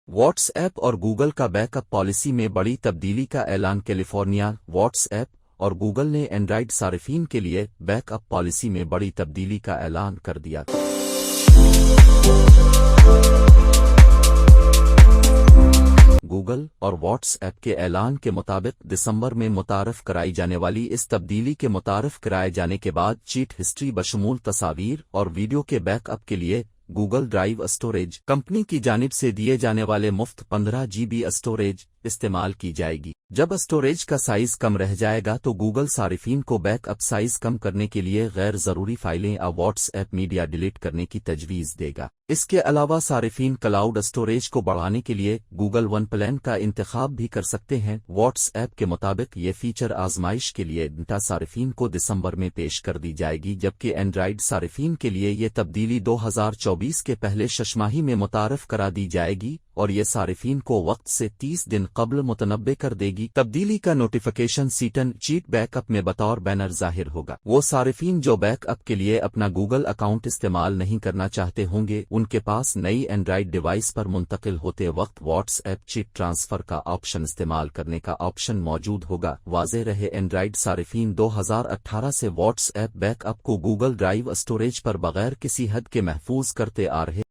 What's app اور Google کا back up policy میں بڑی تبدیلی کا اعلان کیلیفورنیا واٹس ایپ اور گوگل نے اینڈرائیڈ صارفین کے لیے بیک اپ پالیسی میں بڑی تبدیلی کا اعلان کر دیا۔ گوگل اور واٹس ایپ کے اعلان کے مطابق دسمبر میں متعارف کرائی جانے والی اس تبدیلی کے متعارف کرائے جانے کے بعد چیٹ ہسٹری بشمول تصاویر اور ویڈیو کے بیک اپ کے لیے گوگل ڈرائیو اسٹوریج کمپنی کی جانب سے دیے جانے والے مفت 15 GB اسٹوریج استعمال کی جائے گی۔ جب اسٹوریج کا سائز کم رہ جائے گا تو گوگل صارفین کو بیک اپ سائز کم کرنے کے لیے غیر ضروری فائلیں اور واٹس ایپ میڈیا ڈیلیٹ کرنے کی تجویز دے گا۔ اس کے علاوہ صارفین کلاؤڈ اسٹوریج کو بڑھانے کے لیے گوگل ون پلان کا انتخاب بھی کر سکتے ہیں۔ واٹس ایپ کے مطابق یہ فیچر آزمائش کے لیے ڈیٹا صارفین کو دسمبر میں پیش کر دی جائے گی، جبکہ اینڈرائیڈ صارفین کے لیے یہ تبدیلی 2024 کے پہلے ششماہی میں متعارف کرا دی جائے گی اور یہ صارفین کو وقت سے 30 دن قبل متنبع کر دے گی۔ تبدیلی کا نوٹیفیکیشن سیٹن چیٹ بیک اپ میں بطور بینر ظاہر ہوگا۔ وہ صارفین جو بیک اپ کے لیے اپنا گوگل اکاؤنٹ استعمال نہیں کرنا چاہتے ہوں گے، ان کے پاس نئی اینڈرائیڈ ڈیوائس پر منتقل ہوتے وقت واٹس ایپ چیٹ ٹرانسفر کا آپشن استعمال کرنے کا آپشن موجود ہوگا۔ واضح رہے، اینڈرائیڈ صارفین 2018 سے واٹس ایپ بیک اپ کو گوگل ڈرائیو اسٹوریج پر بغیر کسی حد کے محفوظ کرتے آ رہے